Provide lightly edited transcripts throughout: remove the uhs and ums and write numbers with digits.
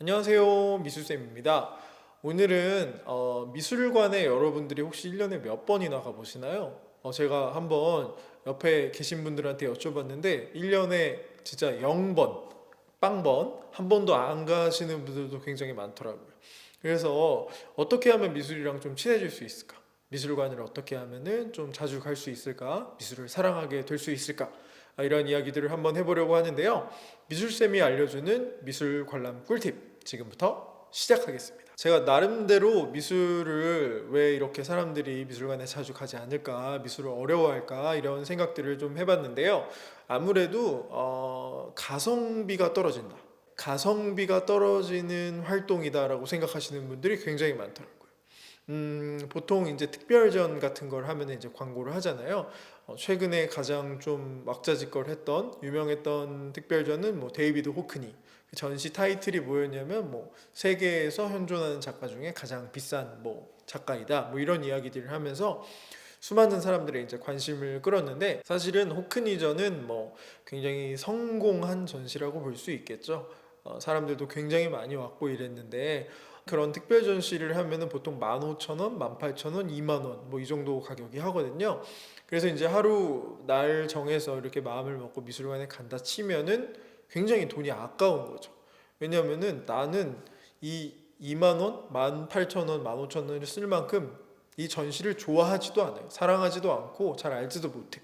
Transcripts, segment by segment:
안녕하세요, 미술쌤입니다. 오늘은 미술관에 여러분들이 혹시 1년에 몇 번이나 가보시나요? 제가 한번 옆에 계신 분들한테 여쭤봤는데 1년에 진짜 0번, 빵번, 한 번도 안 가시는 분들도 굉장히 많더라고요. 그래서 어떻게 하면 미술이랑 좀 친해질 수 있을까? 미술관을 어떻게 하면은 좀 자주 갈 수 있을까? 미술을 사랑하게 될 수 있을까? 이런 이야기들을 한번 해보려고 하는데요. 미술쌤이 알려주는 미술 관람 꿀팁 지금부터 시작하겠습니다. 제가 나름대로 미술을 왜 이렇게 사람들이 미술관에 자주 가지 않을까, 미술을 어려워할까 이런 생각들을 좀 해봤는데요. 아무래도 가성비가 떨어진다. 가성비가 떨어지는 활동이다라고 생각하시는 분들이 굉장히 많더라고요. 보통 이제 특별전 같은 걸 하면 이제 광고를 하잖아요. 최근에 가장 좀 왁자지껄했던 유명했던 특별전은 뭐 데이비드 호크니. 그 전시 타이틀이 뭐였냐면 뭐 세계에서 현존하는 작가 중에 가장 비싼 뭐 작가이다. 뭐 이런 이야기들을 하면서 수많은 사람들의 이제 관심을 끌었는데, 사실은 호크니전은 뭐 굉장히 성공한 전시라고 볼 수 있겠죠. 사람들도 굉장히 많이 왔고 이랬는데, 그런 특별 전시를 하면은 보통 15,000원, 18,000원, 2만 원 뭐 이 정도 가격이 하거든요. 그래서 이제 하루 날 정해서 이렇게 마음을 먹고 미술관에 간다 치면은 굉장히 돈이 아까운 거죠. 왜냐면은 나는 이 2만 원, 18,000원, 15,000원을 쓸 만큼 이 전시를 좋아하지도 않아요. 사랑하지도 않고 잘 알지도 못해.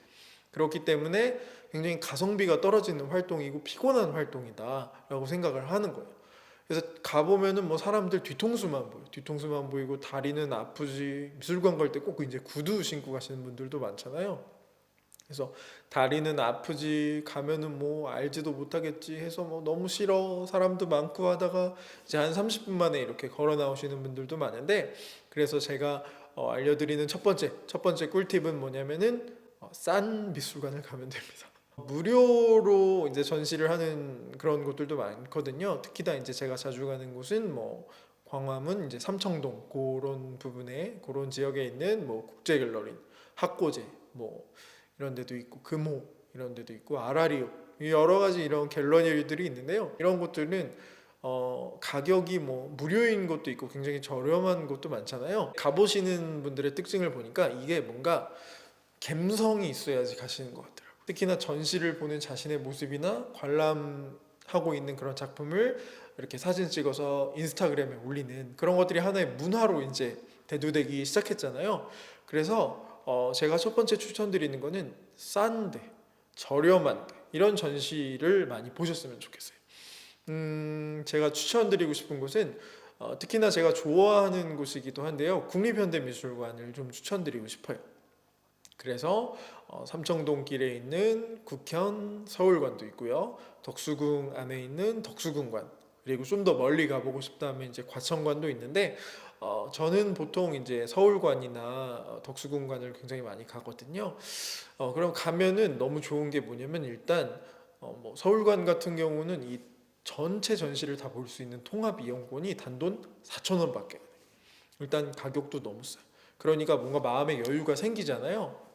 그렇기 때문에 굉장히 가성비가 떨어지는 활동이고 피곤한 활동이다라고 생각을 하는 거예요. 그래서 가보면은 뭐 사람들 뒤통수만 보여. 뒤통수만 보이고 다리는 아프지. 미술관 갈 때 꼭 이제 구두 신고 가시는 분들도 많잖아요. 그래서 다리는 아프지, 가면은 뭐 알지도 못하겠지 해서 뭐 너무 싫어, 사람도 많고 하다가 이제 한 30분 만에 이렇게 걸어 나오시는 분들도 많은데, 그래서 제가 알려드리는 첫 번째 꿀팁은 뭐냐면은 싼 미술관을 가면 됩니다. 무료로 이제 전시를 하는 그런 곳들도 많거든요. 특히나 이제 제가 자주 가는 곳은 뭐 광화문 이제 삼청동 그런 부분에, 그런 지역에 있는 뭐 국제 갤러리, 학고제 뭐 이런 데도 있고, 금호 이런 데도 있고, 아라리오, 여러 가지 이런 갤러리들이 있는데요. 이런 곳들은 가격이 뭐 무료인 곳도 있고 굉장히 저렴한 곳도 많잖아요. 가보시는 분들의 특징을 보니까 이게 뭔가 감성이 있어야지 가시는 것 같더라고요. 특히나 전시를 보는 자신의 모습이나 관람하고 있는 그런 작품을 이렇게 사진 찍어서 인스타그램에 올리는 그런 것들이 하나의 문화로 이제 대두되기 시작했잖아요. 그래서 제가 첫 번째 추천드리는 거는 싼데, 저렴한데 이런 전시를 많이 보셨으면 좋겠어요. 제가 추천드리고 싶은 곳은 특히나 제가 좋아하는 곳이기도 한데요. 국립현대미술관을 좀 추천드리고 싶어요. 그래서 삼청동길에 있는 국현 서울관도 있고요. 덕수궁 안에 있는 덕수궁관, 그리고 좀 더 멀리 가보고 싶다면 이제 과천관도 있는데, 저는 보통 이제 서울관이나 덕수궁관을 굉장히 많이 가거든요. 그럼 가면은 너무 좋은 게 뭐냐면, 일단 뭐 서울관 같은 경우는 이 전체 전시를 다 볼 수 있는 통합 이용권이 단돈 4,000원밖에 안 해요. 일단 가격도 너무 싸요. 그러니까 뭔가 마음의 여유가 생기잖아요.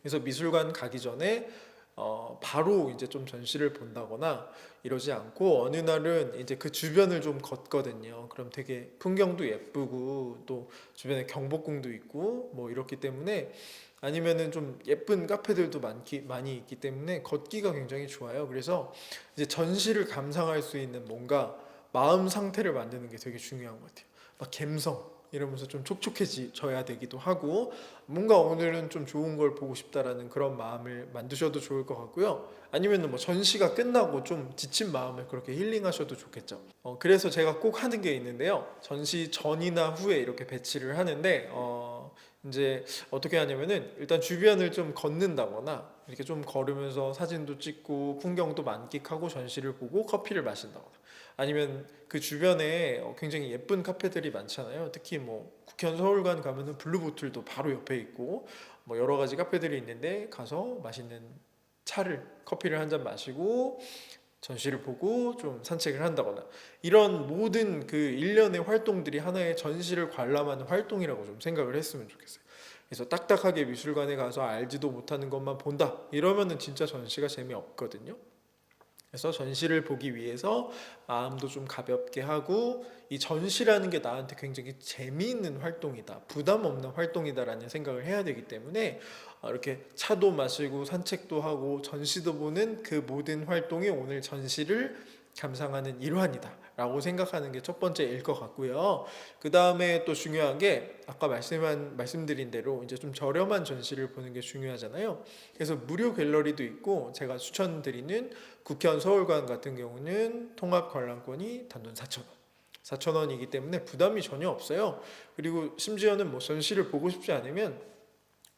그래서 미술관 가기 전에 바로 이제 좀 전시를 본다거나 이러지 않고, 어느 날은 이제 그 주변을 좀 걷거든요. 그럼 되게 풍경도 예쁘고 또 주변에 경복궁도 있고 뭐 이렇기 때문에, 아니면은 좀 예쁜 카페들도 많이 있기 때문에 걷기가 굉장히 좋아요. 그래서 이제 전시를 감상할 수 있는 뭔가 마음 상태를 만드는 게 되게 중요한 것 같아요. 막 갬성 이러면서 좀 촉촉해져야 되기도 하고, 뭔가 오늘은 좀 좋은 걸 보고 싶다라는 그런 마음을 만드셔도 좋을 것 같고요. 아니면 뭐 전시가 끝나고 좀 지친 마음을 그렇게 힐링하셔도 좋겠죠. 그래서 제가 꼭 하는 게 있는데요. 전시 전이나 후에 이렇게 배치를 하는데, 이제 어떻게 하냐면은 일단 주변을 좀 걷는다거나 이렇게 좀 걸으면서 사진도 찍고 풍경도 만끽하고 전시를 보고 커피를 마신다거나, 아니면 그 주변에 굉장히 예쁜 카페들이 많잖아요. 특히 뭐 국현 서울관 가면은 블루보틀도 바로 옆에 있고 뭐 여러 가지 카페들이 있는데, 가서 맛있는 커피를 한 잔 마시고 전시를 보고 좀 산책을 한다거나, 이런 모든 그 일련의 활동들이 하나의 전시를 관람하는 활동이라고 좀 생각을 했으면 좋겠어요. 그래서 딱딱하게 미술관에 가서 알지도 못하는 것만 본다 이러면은 진짜 전시가 재미없거든요. 그래서 전시를 보기 위해서 마음도 좀 가볍게 하고 이 전시라는 게 나한테 굉장히 재미있는 활동이다, 부담 없는 활동이다라는 생각을 해야 되기 때문에 이렇게 차도 마시고 산책도 하고 전시도 보는 그 모든 활동이 오늘 전시를 감상하는 일환이다 라고 생각하는 게 첫 번째일 것 같고요. 그 다음에 또 중요한 게 아까 말씀드린 대로 이제 좀 저렴한 전시를 보는 게 중요하잖아요. 그래서 무료 갤러리도 있고, 제가 추천드리는 국회의원 서울관 같은 경우는 통합 관람권이 단돈 4,000원, 4,000원이기 때문에 부담이 전혀 없어요. 그리고 심지어는 뭐 전시를 보고 싶지 않으면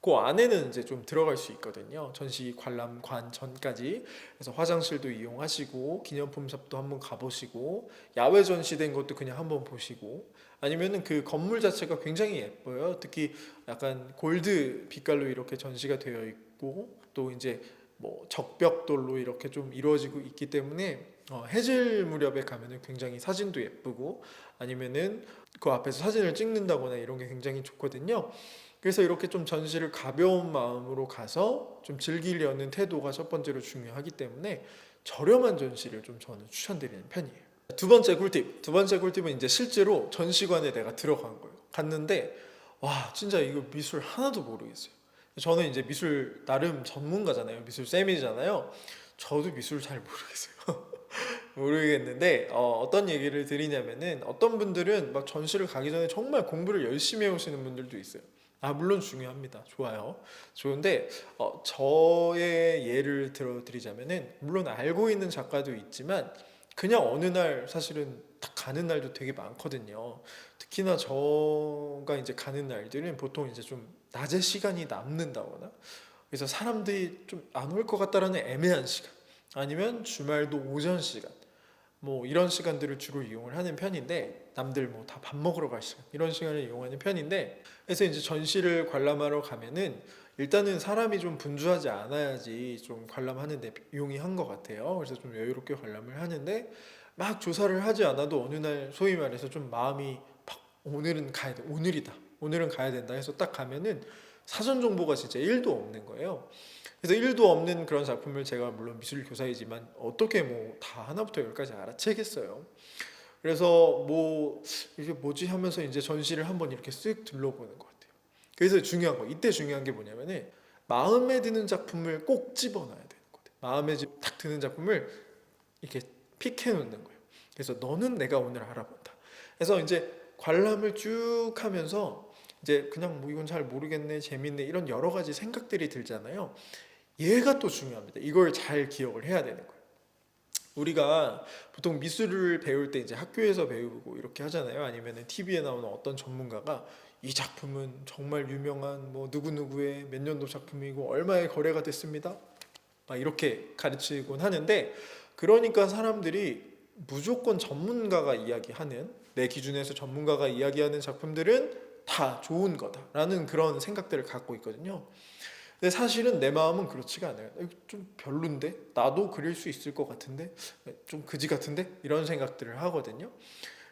그 안에는 이제 좀 들어갈 수 있거든요. 전시 관람관 전까지. 그래서 화장실도 이용하시고 기념품 샵도 한번 가보시고 야외 전시된 것도 그냥 한번 보시고, 아니면은 그 건물 자체가 굉장히 예뻐요. 특히 약간 골드 빛깔로 이렇게 전시가 되어 있고 또 이제 뭐 적벽돌로 이렇게 좀 이루어지고 있기 때문에 해질 무렵에 가면은 굉장히 사진도 예쁘고, 아니면은 그 앞에서 사진을 찍는다거나 이런 게 굉장히 좋거든요. 그래서 이렇게 좀 전시를 가벼운 마음으로 가서 좀 즐기려는 태도가 첫 번째로 중요하기 때문에 저렴한 전시를 좀 저는 추천드리는 편이에요. 두 번째 꿀팁은 이제 실제로 전시관에 내가 들어간 거예요. 갔는데 와, 진짜 이거 미술 하나도 모르겠어요. 저는 이제 미술 나름 전문가잖아요. 미술 쌤이잖아요. 저도 미술 잘 모르겠어요. 모르겠는데 어떤 얘기를 드리냐면은, 어떤 분들은 막 전시를 가기 전에 정말 공부를 열심히 해오시는 분들도 있어요. 물론 중요합니다. 좋아요. 좋은데 저의 예를 들어드리자면은, 물론 알고 있는 작가도 있지만 그냥 어느 날 사실은 딱 가는 날도 되게 많거든요. 특히나 저가 이제 가는 날들은 보통 이제 좀 낮에 시간이 남는다거나, 그래서 사람들이 좀 안 올 것 같다라는 애매한 시간, 아니면 주말도 오전 시간, 뭐 이런 시간들을 주로 이용을 하는 편인데, 남들 뭐 다 밥 먹으러 갈 시간, 이런 시간을 이용하는 편인데, 그래서 이제 전시를 관람하러 가면은 일단은 사람이 좀 분주하지 않아야지 좀 관람하는데 용이한 것 같아요. 그래서 좀 여유롭게 관람을 하는데, 막 조사를 하지 않아도 어느 날 소위 말해서 좀 마음이 팍, 오늘은 가야 돼, 오늘은 가야 된다 해서 딱 가면은 사전 정보가 진짜 1도 없는 거예요. 그래서 1도 없는 그런 작품을 제가 물론 미술 교사이지만 어떻게 뭐 다 하나부터 열까지 알아채겠어요. 그래서 뭐 이게 뭐지 하면서 이제 전시를 한번 이렇게 쓱 둘러보는 것 같아요. 그래서 이때 중요한 게 뭐냐면은, 마음에 드는 작품을 꼭 집어넣어야 되는 거예요. 마음에 딱 드는 작품을 이렇게 픽해 놓는 거예요. 그래서 너는 내가 오늘 알아본다. 그래서 이제 관람을 쭉 하면서 이제 그냥 뭐 이건 잘 모르겠네, 재밌네, 이런 여러 가지 생각들이 들잖아요. 얘가 또 중요합니다. 이걸 잘 기억을 해야 되는 거예요. 우리가 보통 미술을 배울 때 이제 학교에서 배우고 이렇게 하잖아요. 아니면 TV에 나오는 어떤 전문가가 이 작품은 정말 유명한 뭐 누구누구의 몇 년도 작품이고 얼마에 거래가 됐습니다, 막 이렇게 가르치곤 하는데, 그러니까 사람들이 무조건 전문가가 이야기하는, 내 기준에서 전문가가 이야기하는 작품들은 다 좋은 거다라는 그런 생각들을 갖고 있거든요. 근데 사실은 내 마음은 그렇지가 않아요. 좀 별론데? 나도 그릴 수 있을 것 같은데? 좀 그지 같은데? 이런 생각들을 하거든요.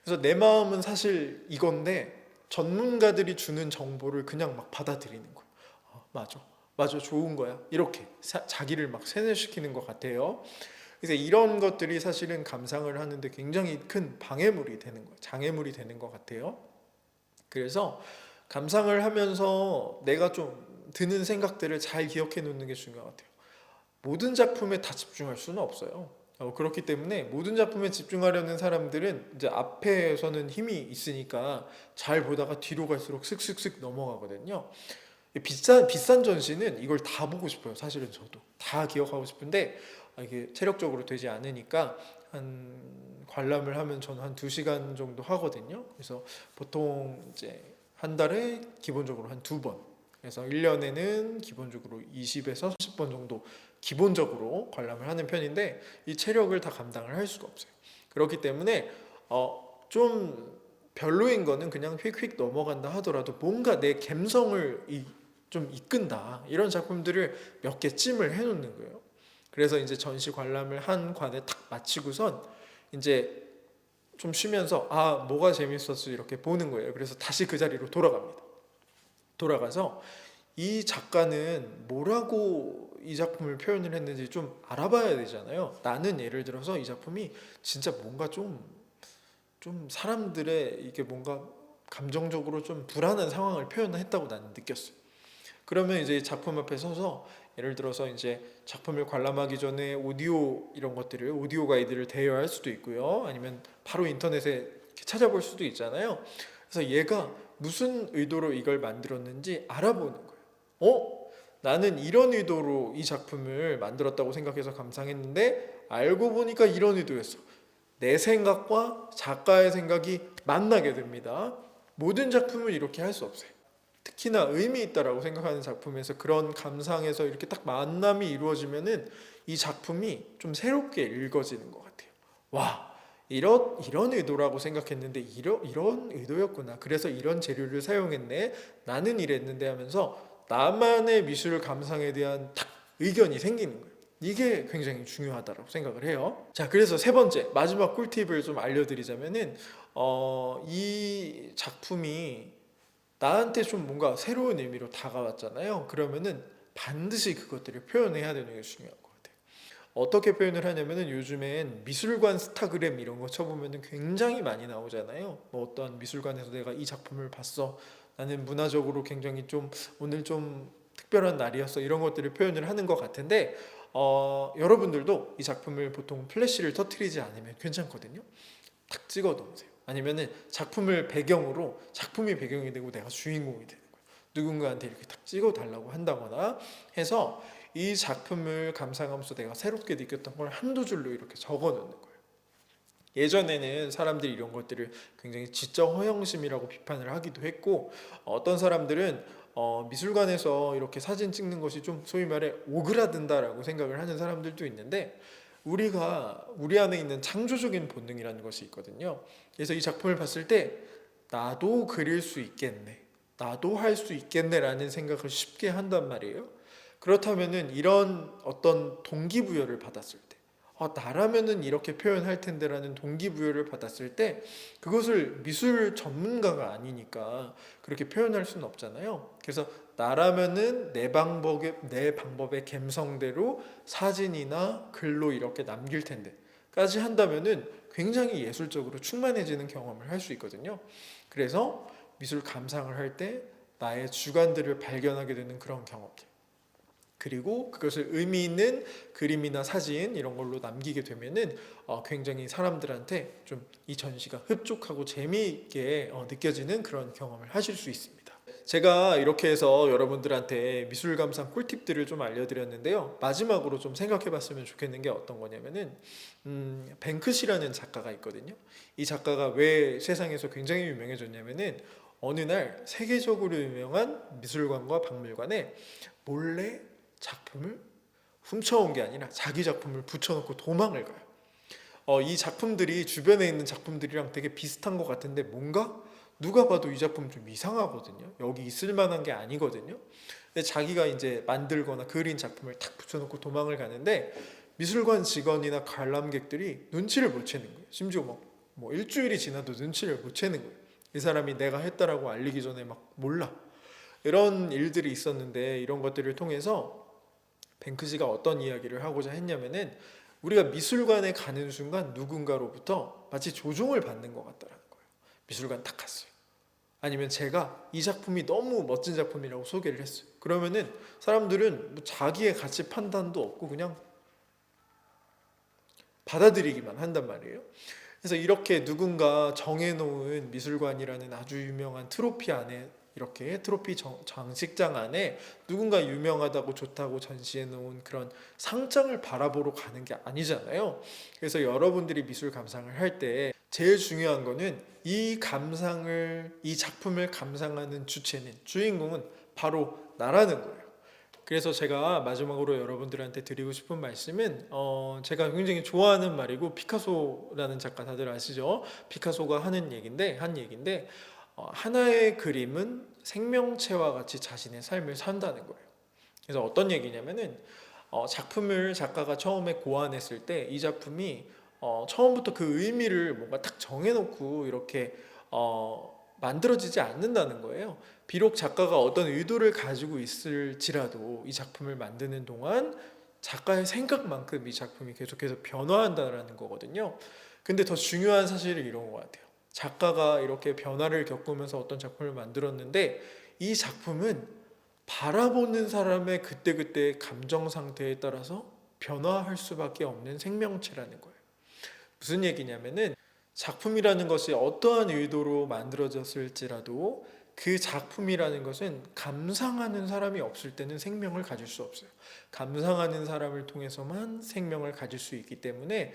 그래서 내 마음은 사실 이건데 전문가들이 주는 정보를 그냥 막 받아들이는 거예요. 맞아, 좋은 거야, 이렇게 자기를 막 세뇌시키는 것 같아요. 그래서 이런 것들이 사실은 감상을 하는데 굉장히 큰 방해물이 되는 거예요. 장애물이 되는 것 같아요. 그래서 감상을 하면서 내가 좀 드는 생각들을 잘 기억해 놓는 게 중요한 것 같아요. 모든 작품에 다 집중할 수는 없어요. 그렇기 때문에 모든 작품에 집중하려는 사람들은 이제 앞에서는 힘이 있으니까 잘 보다가 뒤로 갈수록 슥슥슥 넘어가거든요. 비싼 전시는 이걸 다 보고 싶어요. 사실은 저도 다 기억하고 싶은데 이게 체력적으로 되지 않으니까 한 관람을 하면 저는 한 2시간 정도 하거든요. 그래서 보통 이제 한 달에 기본적으로 한 2번, 그래서 1년에는 기본적으로 20에서 30번 정도 기본적으로 관람을 하는 편인데, 이 체력을 다 감당을 할 수가 없어요. 그렇기 때문에 좀 별로인 거는 그냥 휙휙 넘어간다 하더라도 뭔가 내 감성을 좀 이끈다, 이런 작품들을 몇 개쯤을 해놓는 거예요. 그래서 이제 전시 관람을 한 관에 딱 마치고선 이제 좀 쉬면서 뭐가 재밌었지 이렇게 보는 거예요. 그래서 다시 그 자리로 돌아갑니다. 돌아가서 이 작가는 뭐라고 이 작품을 표현을 했는지 좀 알아봐야 되잖아요. 나는 예를 들어서 이 작품이 진짜 뭔가 좀 사람들의 이게 뭔가 감정적으로 좀 불안한 상황을 표현했다고 나는 느꼈어요. 그러면 이제 작품 앞에 서서 예를 들어서 이제 작품을 관람하기 전에 오디오 이런 것들을 오디오 가이드를 대여할 수도 있고요. 아니면 바로 인터넷에 이렇게 찾아볼 수도 있잖아요. 그래서 얘가 무슨 의도로 이걸 만들었는지 알아보는 거예요. 나는 이런 의도로 이 작품을 만들었다고 생각해서 감상했는데 알고 보니까 이런 의도였어. 내 생각과 작가의 생각이 만나게 됩니다. 모든 작품을 이렇게 할 수 없어요. 특히나 의미 있다라고 생각하는 작품에서 그런 감상에서 이렇게 딱 만남이 이루어지면은 이 작품이 좀 새롭게 읽어지는 것 같아요. 와, 이런 의도라고 생각했는데 이런 의도였구나. 그래서 이런 재료를 사용했네. 나는 이랬는데 하면서 나만의 미술 감상에 대한 딱 의견이 생기는 거예요. 이게 굉장히 중요하다고 생각을 해요. 자, 그래서 세 번째 마지막 꿀팁을 좀 알려드리자면은 이 작품이 나한테 좀 뭔가 새로운 의미로 다가왔잖아요. 그러면은 반드시 그것들을 표현해야 되는 게 중요한 것 같아요. 어떻게 표현을 하냐면은 요즘엔 미술관 스타그램 이런 거 쳐보면은 굉장히 많이 나오잖아요. 뭐 어떤 미술관에서 내가 이 작품을 봤어. 나는 문화적으로 굉장히 좀 오늘 좀 특별한 날이었어. 이런 것들을 표현을 하는 것 같은데 여러분들도 이 작품을 보통 플래시를 터트리지 않으면 괜찮거든요. 탁 찍어 놓으세요. 아니면은 작품을 배경으로 작품이 배경이 되고 내가 주인공이 되는 거예요. 누군가한테 이렇게 탁 찍어 달라고 한다거나 해서 이 작품을 감상하면서 내가 새롭게 느꼈던 걸 한두 줄로 이렇게 적어 놓는 거예요. 예전에는 사람들이 이런 것들을 굉장히 지적 허영심이라고 비판을 하기도 했고 어떤 사람들은 미술관에서 이렇게 사진 찍는 것이 좀 소위 말해 오그라든다라고 생각을 하는 사람들도 있는데 우리 안에 있는 창조적인 본능이라는 것이 있거든요. 그래서 이 작품을 봤을 때 나도 그릴 수 있겠네, 나도 할 수 있겠네라는 생각을 쉽게 한단 말이에요. 그렇다면은 이런 어떤 동기부여를 받았을 때, 나라면은 이렇게 표현할 텐데라는 동기부여를 받았을 때 그것을 미술 전문가가 아니니까 그렇게 표현할 수는 없잖아요. 그래서 나라면은 내 방법의 감성대로 사진이나 글로 이렇게 남길 텐데까지 한다면은 굉장히 예술적으로 충만해지는 경험을 할 수 있거든요. 그래서 미술 감상을 할 때 나의 주관들을 발견하게 되는 그런 경험들, 그리고 그것을 의미 있는 그림이나 사진 이런 걸로 남기게 되면은 굉장히 사람들한테 좀 이 전시가 흡족하고 재미있게 느껴지는 그런 경험을 하실 수 있습니다. 제가 이렇게 해서 여러분들한테 미술 감상 꿀팁들을 좀 알려드렸는데요. 마지막으로 좀 생각해봤으면 좋겠는 게 어떤 거냐면은 뱅크시라는 작가가 있거든요. 이 작가가 왜 세상에서 굉장히 유명해졌냐면은 어느 날 세계적으로 유명한 미술관과 박물관에 몰래 작품을 훔쳐온 게 아니라 자기 작품을 붙여놓고 도망을 가요. 이 작품들이 주변에 있는 작품들이랑 되게 비슷한 것 같은데 뭔가 누가 봐도 이 작품 좀 이상하거든요. 여기 있을 만한 게 아니거든요. 근데 자기가 이제 만들거나 그린 작품을 탁 붙여놓고 도망을 가는데 미술관 직원이나 관람객들이 눈치를 못 채는 거예요. 심지어 뭐 일주일이 지나도 눈치를 못 채는 거예요. 이 사람이 내가 했다라고 알리기 전에 막 몰라. 이런 일들이 있었는데 이런 것들을 통해서 뱅크시가 어떤 이야기를 하고자 했냐면은 우리가 미술관에 가는 순간 누군가로부터 마치 조종을 받는 것 같다라는 거예요. 미술관 딱 갔어요. 아니면 제가 이 작품이 너무 멋진 작품이라고 소개를 했어요. 그러면은 사람들은 뭐 자기의 가치 판단도 없고 그냥 받아들이기만 한단 말이에요. 그래서 이렇게 누군가 정해놓은 미술관이라는 아주 유명한 트로피 안에 이렇게 트로피 장식장 안에 누군가 유명하다고 좋다고 전시해 놓은 그런 상장을 바라보러 가는 게 아니잖아요. 그래서 여러분들이 미술 감상을 할 때 제일 중요한 거는 이 작품을 감상하는 주인공은 바로 나라는 거예요. 그래서 제가 마지막으로 여러분들한테 드리고 싶은 말씀은 제가 굉장히 좋아하는 말이고 피카소라는 작가 다들 아시죠? 피카소가 한 얘기인데 하나의 그림은 생명체와 같이 자신의 삶을 산다는 거예요. 그래서 어떤 얘기냐면은 작품을 작가가 처음에 고안했을 때 이 작품이 처음부터 그 의미를 뭔가 딱 정해놓고 이렇게 만들어지지 않는다는 거예요. 비록 작가가 어떤 의도를 가지고 있을지라도 이 작품을 만드는 동안 작가의 생각만큼 이 작품이 계속해서 변화한다는 거거든요. 근데 더 중요한 사실이 이런 것 같아요. 작가가 이렇게 변화를 겪으면서 어떤 작품을 만들었는데 이 작품은 바라보는 사람의 그때그때의 감정 상태에 따라서 변화할 수밖에 없는 생명체라는 거예요. 무슨 얘기냐면은 작품이라는 것이 어떠한 의도로 만들어졌을지라도 그 작품이라는 것은 감상하는 사람이 없을 때는 생명을 가질 수 없어요. 감상하는 사람을 통해서만 생명을 가질 수 있기 때문에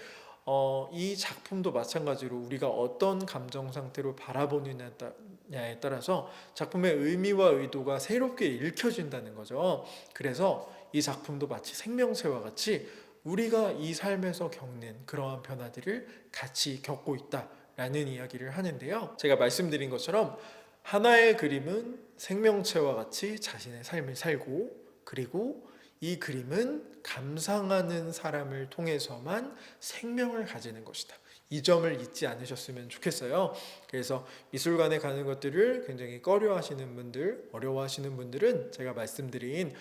이 작품도 마찬가지로 우리가 어떤 감정 상태로 바라보느냐에 따라서 작품의 의미와 의도가 새롭게 읽혀진다는 거죠. 그래서 이 작품도 마치 생명체와 같이 우리가 이 삶에서 겪는 그러한 변화들을 같이 겪고 있다라는 이야기를 하는데요. 제가 말씀드린 것처럼 하나의 그림은 생명체와 같이 자신의 삶을 살고, 그리고 이 그림은 감상하는 사람을 통해서만 생명을 가지는 것이다. 이 점을 잊지 않으셨으면 좋겠어요. 그래서 미술관에 가는 것들을 굉장히 꺼려하시는 분들, 어려워하시는 분들은 제가 말씀드린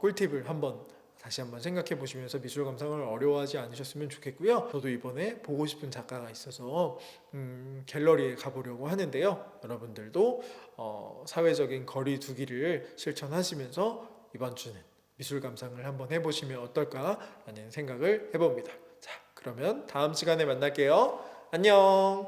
꿀팁을 다시 한번 생각해 보시면서 미술 감상을 어려워하지 않으셨으면 좋겠고요. 저도 이번에 보고 싶은 작가가 있어서 갤러리에 가보려고 하는데요. 여러분들도 사회적인 거리 두기를 실천하시면서 이번 주는 미술 감상을 한번 해보시면 어떨까라는 생각을 해봅니다. 자, 그러면 다음 시간에 만날게요. 안녕.